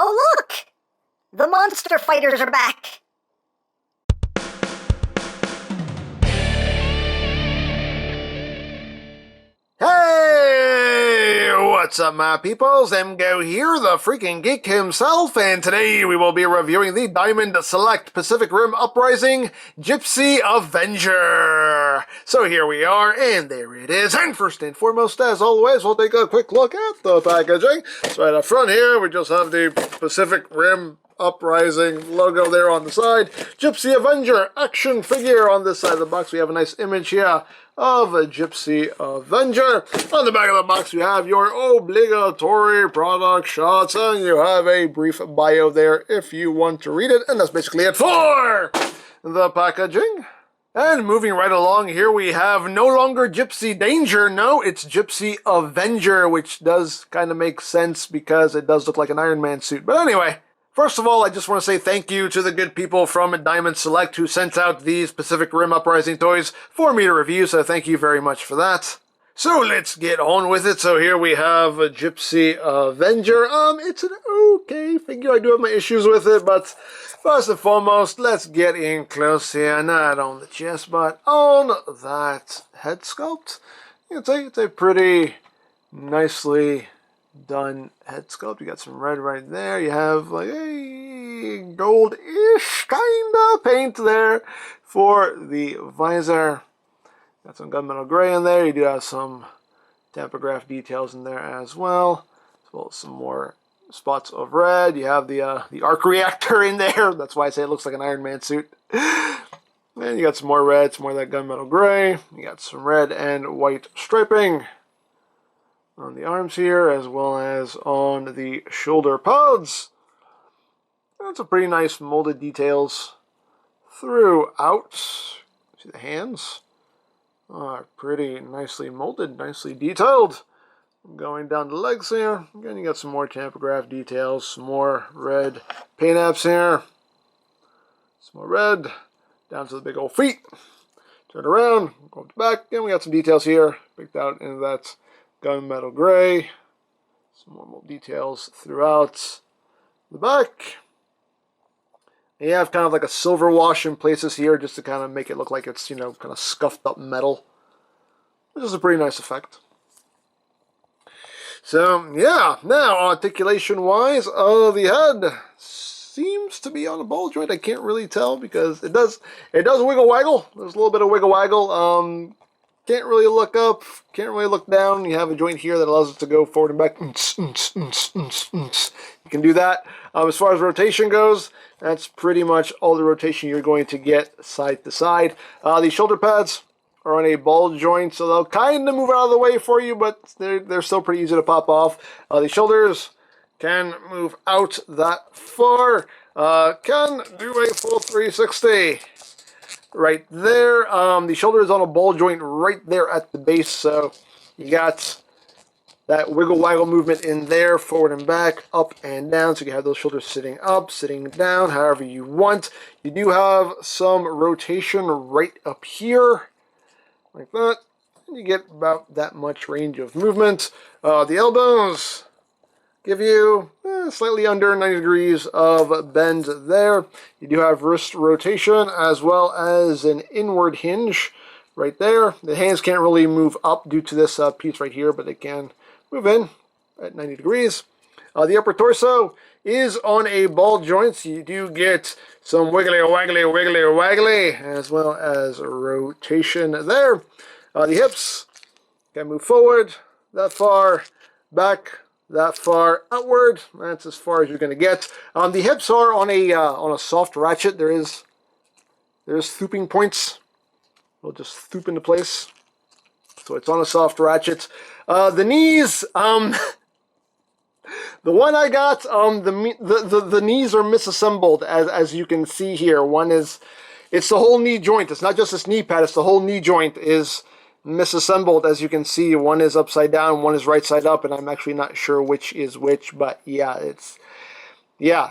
Oh look! The monster fighters are back! Hey! What's up, my peoples? EmGo here, the freaking geek himself, and today we will be reviewing the Diamond Select Pacific Rim Uprising GIPSY Avenger. So here we are, and there it is. And first and foremost, as always, we'll take a quick look at the packaging. So right up front here, we just have the Pacific Rim Uprising logo there on the side. GIPSY Avenger action figure on this side of the box. We have a nice image here of a GIPSY Avenger. On the back of the box, you have your obligatory product shots, and you have a brief bio there if you want to read it. And that's basically it for the packaging. And moving right along here, we have no longer GIPSY Danger. No, it's GIPSY Avenger, which does kind of make sense because it does look like an Iron Man suit. But anyway, first of all, I just want to say thank you to the good people from Diamond Select who sent out these Pacific Rim Uprising toys for me to review, so thank you very much for that. So let's get on with it. So here we have a GIPSY Avenger. It's an okay figure. I do have my issues with it, but first and foremost, let's get in close here. Not on the chest, but on that head sculpt. It's a pretty nicely done head sculpt. You got some red right there. You have like a gold-ish kind of paint there for the visor. Got some gunmetal gray in there. You do have some tampograph details in there as well as some more spots of red. You have the arc reactor in there. That's why I say it looks like an Iron Man suit. And you got some more red, some more of that gunmetal gray. You got some red and white striping on the arms here, as well as on the shoulder pads. That's a pretty nice molded details throughout. See the hands are pretty nicely molded, nicely detailed. Going down the legs here, again you got some more tampograph details, some more red paint apps here, some more red down to the big old feet. Turn around, go up the back, and we got some details here picked out in that gunmetal gray. Some more details throughout the back. And you have kind of like a silver wash in places here just to kind of make it look like it's, kind of scuffed up metal. Which is a pretty nice effect. So, yeah. Now, articulation wise, the head seems to be on a ball joint. I can't really tell because it does wiggle waggle. There's a little bit of wiggle waggle. Can't really look up, can't really look down. You have a joint here that allows it to go forward and back. You can do that. As far as rotation goes, that's pretty much all the rotation you're going to get side to side. The shoulder pads are on a ball joint, so they'll kind of move out of the way for you, but they're still pretty easy to pop off. The shoulders can move out that far. Can do a full 360. Right there, the shoulder is on a ball joint right there at the base, so you got that wiggle waggle movement in there, forward and back, up and down, so you have those shoulders sitting up, sitting down, however you want. You do have some rotation right up here, like that, and you get about that much range of movement. The elbows give you slightly under 90 degrees of bend there. You do have wrist rotation as well as an inward hinge right there. The hands can't really move up due to this piece right here, but they can move in at 90 degrees. The upper torso is on a ball joint, so you do get some wiggly, waggly, wiggly, waggly, as well as rotation there. The hips can move forward that far, back that far, outward. That's as far as you're going to get. The hips are on a soft ratchet. There's thooping points. It'll just thoop into place. So it's on a soft ratchet. The knees, the one I got, the knees are misassembled as you can see here. It's the whole knee joint. It's not just this knee pad. It's the whole knee joint is misassembled, as you can see. One is upside down, one is right side up, and I'm actually not sure which is which, but yeah,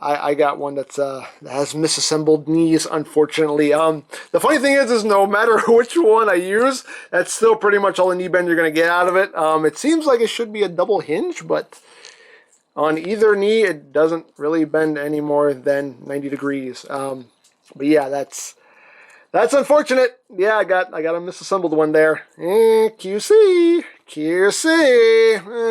I got one that has misassembled knees, unfortunately. The funny thing is no matter which one I use, that's still pretty much all the knee bend you're going to get out of it. It seems like it should be a double hinge, but On either knee, it doesn't really bend any more than 90 degrees. But yeah, that's unfortunate. Yeah, I got a misassembled one there. QC.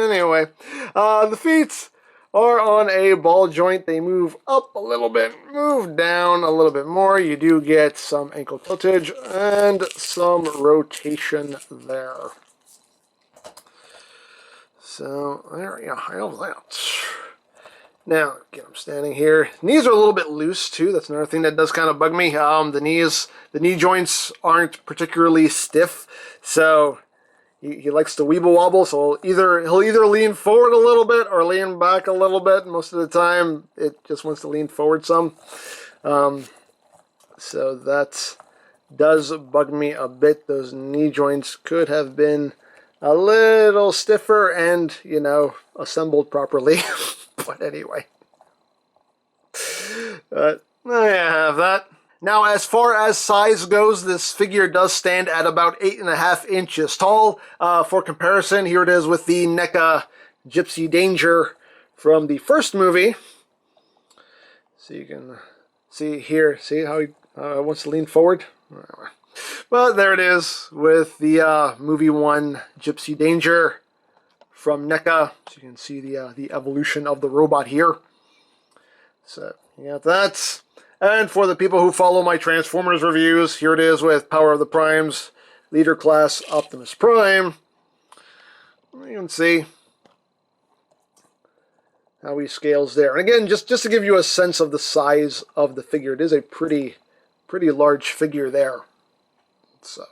Anyway, the feet are on a ball joint. They move up a little bit, move down a little bit more. You do get some ankle tiltage and some rotation there. So there you have that. Now, again, I'm standing here. Knees are a little bit loose too. That's another thing that does kind of bug me. The knee joints aren't particularly stiff, so he likes to weeble wobble. So he'll either lean forward a little bit or lean back a little bit. Most of the time, it just wants to lean forward some. So that does bug me a bit. Those knee joints could have been a little stiffer and, assembled properly. But anyway, I have that. Now, as far as size goes, this figure does stand at about 8.5 inches tall. For comparison, here it is with the NECA Gypsy Danger from the first movie. So you can see here, see how he wants to lean forward? But there it is with the movie 1 Gypsy Danger from NECA. So you can see the evolution of the robot here. So you got that. And for the people who follow my Transformers reviews, here it is with Power of the Primes, Leader Class Optimus Prime. You can see how he scales there. And again, just to give you a sense of the size of the figure, it is a pretty large figure there. So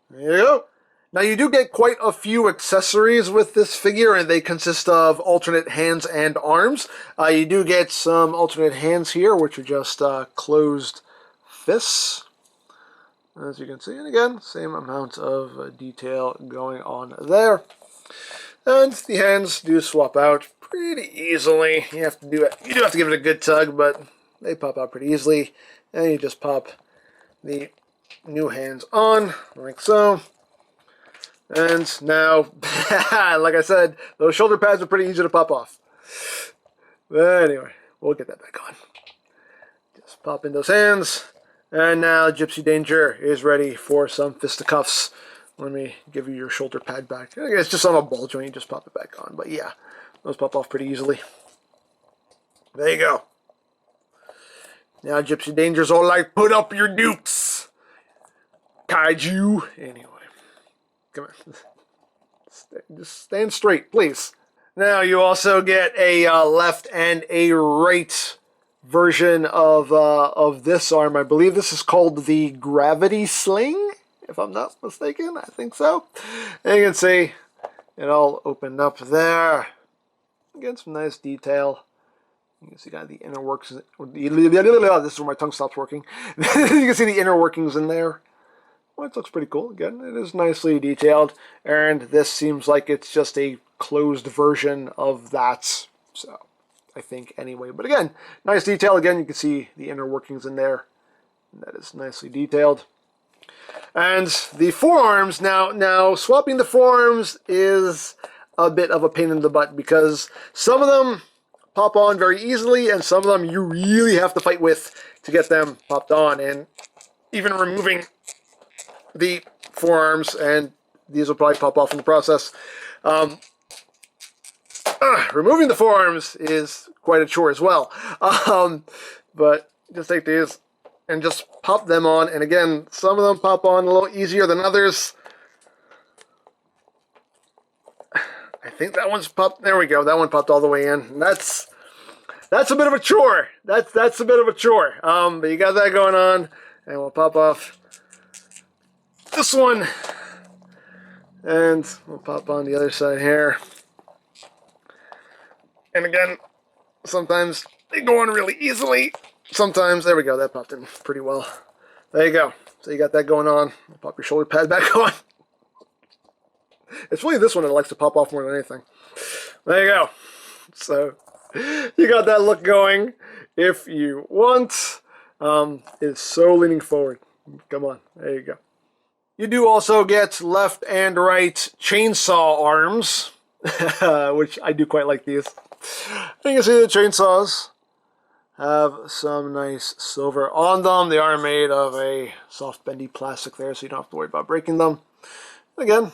there you go. Now, you do get quite a few accessories with this figure, and they consist of alternate hands and arms. You do get some alternate hands here, which are just closed fists, as you can see. And again, same amount of detail going on there. And the hands do swap out pretty easily. You do have to give it a good tug, but they pop out pretty easily. And you just pop the new hands on, like so. And now, like I said, those shoulder pads are pretty easy to pop off. But anyway, we'll get that back on. Just pop in those hands. And now Gypsy Danger is ready for some fisticuffs. Let me give you your shoulder pad back. It's just on a ball joint, you just pop it back on. But yeah, those pop off pretty easily. There you go. Now Gypsy Danger's all like, put up your dukes, Kaiju. Anyway. Come on. Just stand straight, please. Now you also get a left and a right version of this arm. I believe this is called the Gravity Sling, if I'm not mistaken. I think so. And you can see it all opened up there. Again, some nice detail. You can see kind of the inner workings. This is where my tongue stops working. You can see the inner workings in there. Well, it looks pretty cool. Again, it is nicely detailed, and this seems like it's just a closed version of that. So, I think anyway. But again, nice detail. Again, you can see the inner workings in there. That is nicely detailed. And the forearms, now swapping the forearms is a bit of a pain in the butt because some of them pop on very easily, and some of them you really have to fight with to get them popped on. And even removing the forearms, and these will probably pop off in the process. Removing the forearms is quite a chore as well. But just take these and just pop them on. And again, some of them pop on a little easier than others. I think that one's popped. There we go. That one popped all the way in. And that's a bit of a chore. That's a bit of a chore. But you got that going on, and we'll pop off this one, and we'll pop on the other side here. And again, sometimes they go on really easily. Sometimes, there we go, that popped in pretty well. There you go. So you got that going on. We'll pop your shoulder pad back on. It's really this one that likes to pop off more than anything. There you go. So you got that look going if you want. It's so leaning forward. Come on. There you go. You do also get left and right chainsaw arms. which I do quite like these. You can see the chainsaws have some nice silver on them. They are made of a soft bendy plastic there, so you don't have to worry about breaking them. Again,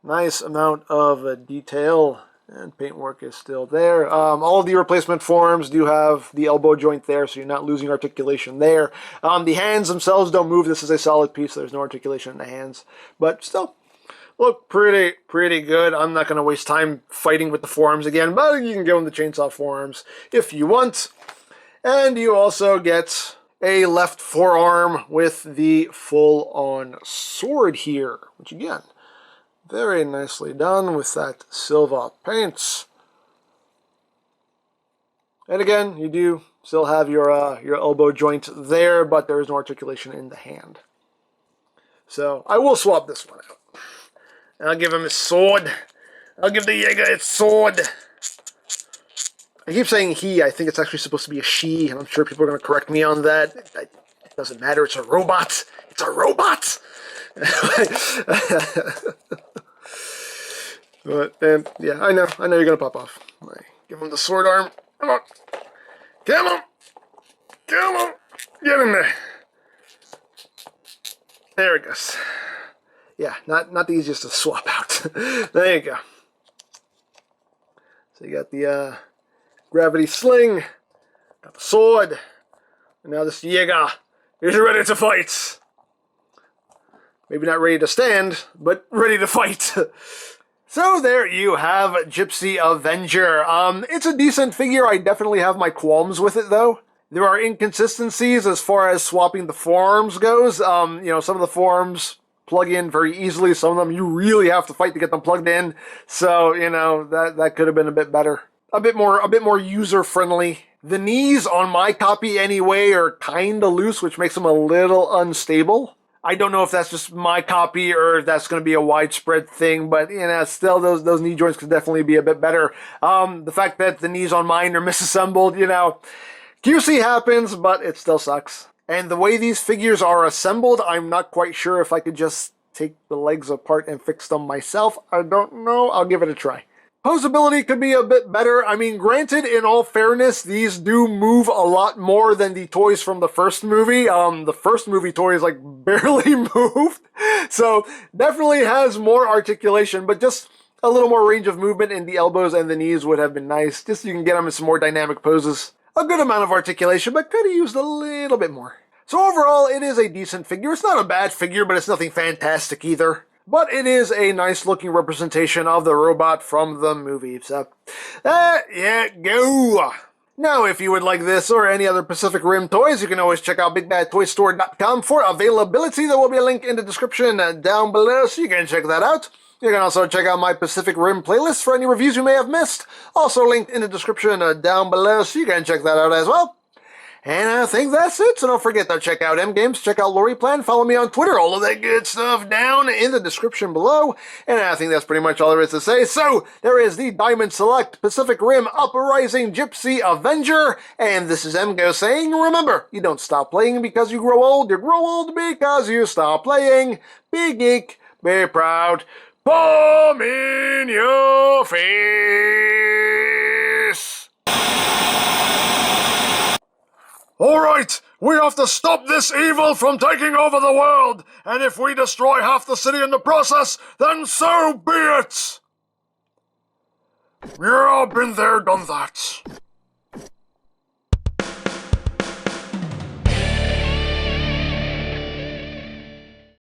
nice amount of detail, and paintwork is still there. All of the replacement forms do have the elbow joint there, so you're not losing articulation there. The hands themselves don't move. This is a solid piece, so there's no articulation in the hands. But still, look pretty good. I'm not going to waste time fighting with the forearms again, but you can go in the chainsaw forearms if you want. And you also get a left forearm with the full-on sword here, which again, very nicely done with that silver paint. And again, you do still have your elbow joint there, but there is no articulation in the hand. So I will swap this one out. And I'll give him his sword. I'll give the Jaeger its sword. I keep saying he. I think it's actually supposed to be a she, and I'm sure people are going to correct me on that. It doesn't matter. It's a robot. It's a robot. But yeah, I know you're gonna pop off. Give him the sword arm. Come on, come on, come on, get in there. There it goes. Yeah, not the easiest to swap out. There you go. So you got the gravity sling, got the sword, and now this Jaeger is ready to fight. Maybe not ready to stand, but ready to fight. So there you have GIPSY Avenger. It's a decent figure. I definitely have my qualms with it, though. There are inconsistencies as far as swapping the forearms goes. You know, some of the forearms plug in very easily. Some of them you really have to fight to get them plugged in. So, you know, that could have been a bit better. A bit more user-friendly. The knees on my copy anyway are kind of loose, which makes them a little unstable. I don't know if that's just my copy or if that's going to be a widespread thing, but, you know, still those knee joints could definitely be a bit better. The fact that the knees on mine are misassembled, you know, QC happens, but it still sucks. And the way these figures are assembled, I'm not quite sure if I could just take the legs apart and fix them myself. I don't know. I'll give it a try. Posability could be a bit better. I mean, granted, in all fairness, these do move a lot more than the toys from the first movie. The first movie toys, like, barely moved. So, definitely has more articulation, but just a little more range of movement in the elbows and the knees would have been nice. Just so you can get them in some more dynamic poses. A good amount of articulation, but could have used a little bit more. So overall, it is a decent figure. It's not a bad figure, but it's nothing fantastic either. But it is a nice looking representation of the robot from the movie. So, there you go. Now, if you would like this or any other Pacific Rim toys, you can always check out BigBadToyStore.com for availability. There will be a link in the description down below, so you can check that out. You can also check out my Pacific Rim playlist for any reviews you may have missed. Also linked in the description down below, so you can check that out as well. And I think that's it, so don't forget to check out EmGo's, check out LoriPlan, follow me on Twitter, all of that good stuff down in the description below. And I think that's pretty much all there is to say. So, there is the Diamond Select Pacific Rim Uprising GIPSY Avenger. And this is EmGo saying, remember, you don't stop playing because you grow old because you stop playing. Be geek, be proud, bomb in your face. Alright, we have to stop this evil from taking over the world, and if we destroy half the city in the process, then so be it! Yeah, I've been there, done that.